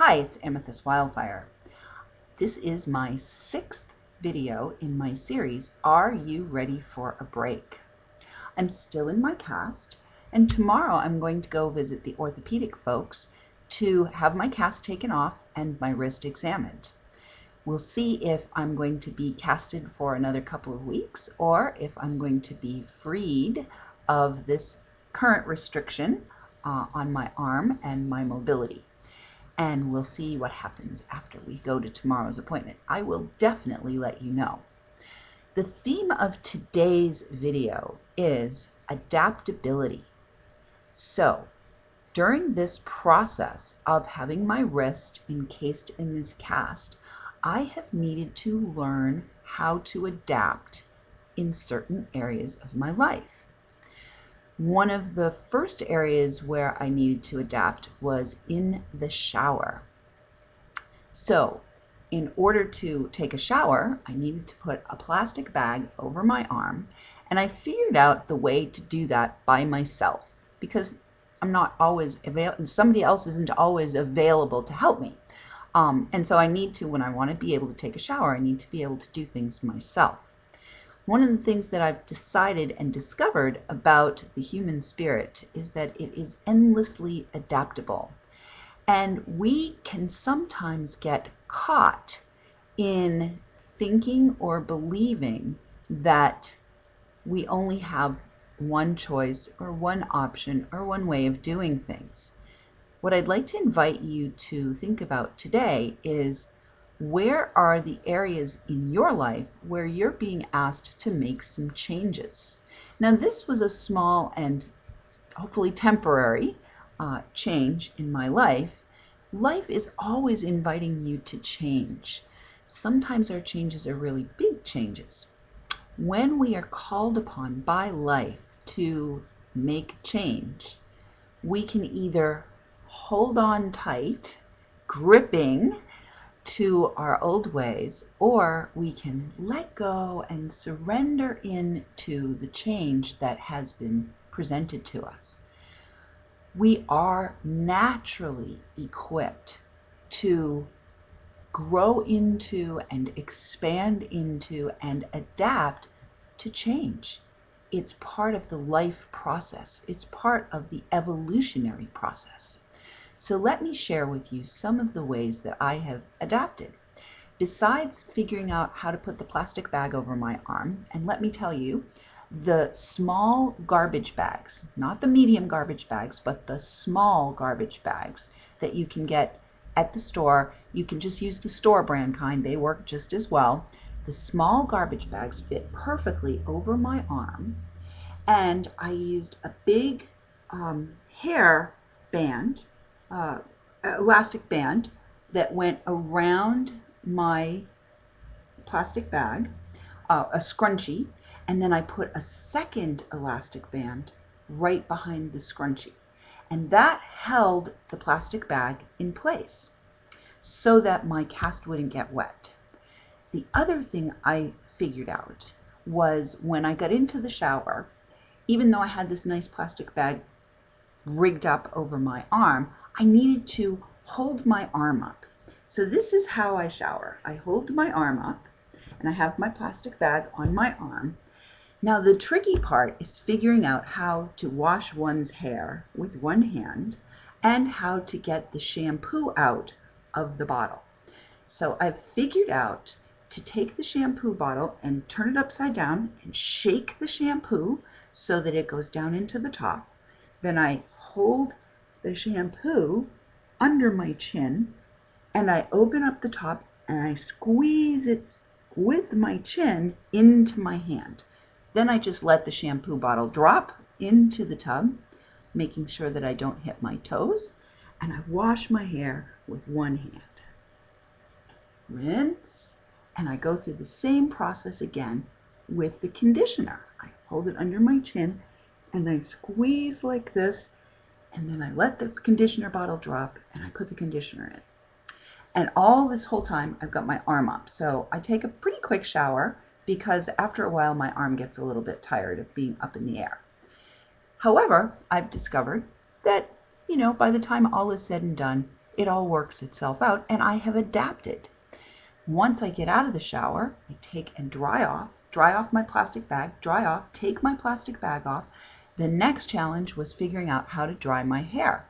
Hi, it's Amethyst Wyldfyre. This is my sixth video in my series, Are You Ready for a Break? I'm still in my cast, and tomorrow I'm going to go visit the orthopedic folks to have my cast taken off and my wrist examined. We'll see if I'm going to be casted for another couple of weeks or if I'm going to be freed of this current restriction on my arm and my mobility. And we'll see what happens after we go to tomorrow's appointment. I will definitely let you know. The theme of today's video is adaptability. So, during this process of having my wrist encased in this cast, I have needed to learn how to adapt in certain areas of my life. One of the first areas where I needed to adapt was in the shower. So, in order to take a shower, I needed to put a plastic bag over my arm, and I figured out the way to do that by myself because I'm not always available, somebody else isn't always available to help me. And so I need to, when I want to be able to take a shower, I need to be able to do things myself. One of the things that I've decided and discovered about the human spirit is that it is endlessly adaptable. And we can sometimes get caught in thinking or believing that we only have one choice or one option or one way of doing things. What I'd like to invite you to think about today is, where are the areas in your life where you're being asked to make some changes? Now, this was a small and hopefully temporary change in my life. Life is always inviting you to change. Sometimes our changes are really big changes. When we are called upon by life to make change, we can either hold on tight, gripping to our old ways, or we can let go and surrender into the change that has been presented to us. We are naturally equipped to grow into and expand into and adapt to change. It's part of the life process. It's part of the evolutionary process. So let me share with you some of the ways that I have adapted. Besides figuring out how to put the plastic bag over my arm, and let me tell you, the small garbage bags, not the medium garbage bags, but the small garbage bags that you can get at the store, you can just use the store brand kind, they work just as well. The small garbage bags fit perfectly over my arm, and I used a big hair band, elastic band that went around my plastic bag, a scrunchie, and then I put a second elastic band right behind the scrunchie. And that held the plastic bag in place so that my cast wouldn't get wet. The other thing I figured out was, when I got into the shower, even though I had this nice plastic bag rigged up over my arm, I needed to hold my arm up. So this is how I shower. I hold my arm up and I have my plastic bag on my arm. Now the tricky part is figuring out how to wash one's hair with one hand and how to get the shampoo out of the bottle. So I've figured out to take the shampoo bottle and turn it upside down and shake the shampoo so that it goes down into the top. Then I hold the shampoo under my chin and I open up the top and I squeeze it with my chin into my hand. Then I just let the shampoo bottle drop into the tub, making sure that I don't hit my toes, and I wash my hair with one hand. Rinse, and I go through the same process again with the conditioner. I hold it under my chin and I squeeze like this, and then I let the conditioner bottle drop and I put the conditioner in. And all this whole time I've got my arm up. So I take a pretty quick shower because after a while my arm gets a little bit tired of being up in the air. However, I've discovered that, by the time all is said and done, it all works itself out, and I have adapted. Once I get out of the shower, I take and dry off my plastic bag, take my plastic bag off. The next challenge was figuring out how to dry my hair.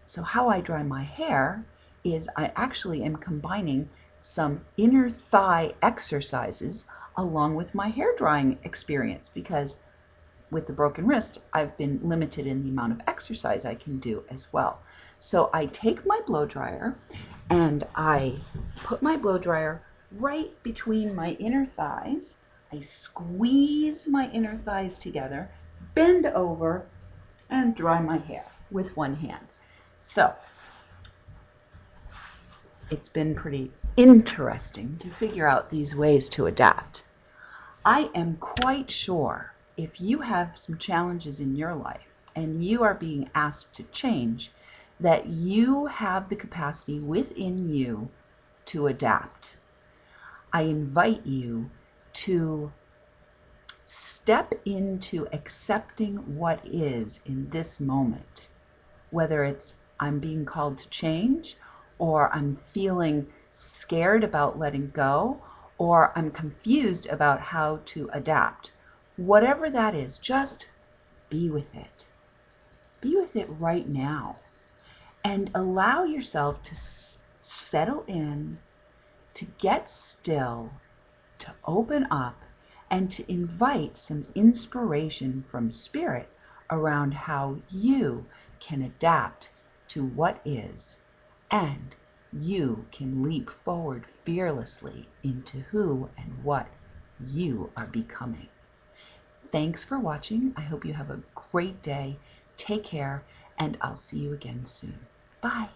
So how I dry my hair is I actually am combining some inner thigh exercises along with my hair drying experience, because with the broken wrist, I've been limited in the amount of exercise I can do as well. So I take my blow dryer and I put my blow dryer right between my inner thighs. I squeeze my inner thighs together, bend over, and dry my hair with one hand. So it's been pretty interesting to figure out these ways to adapt. I am quite sure if you have some challenges in your life and you are being asked to change, that you have the capacity within you to adapt. I invite you to step into accepting what is in this moment, whether it's I'm being called to change, or I'm feeling scared about letting go, or I'm confused about how to adapt. Whatever that is, just be with it. Be with it right now. And allow yourself to settle in, to get still, to open up, and to invite some inspiration from Spirit around how you can adapt to what is, and you can leap forward fearlessly into who and what you are becoming. Thanks for watching. I hope you have a great day. Take care, and I'll see you again soon. Bye.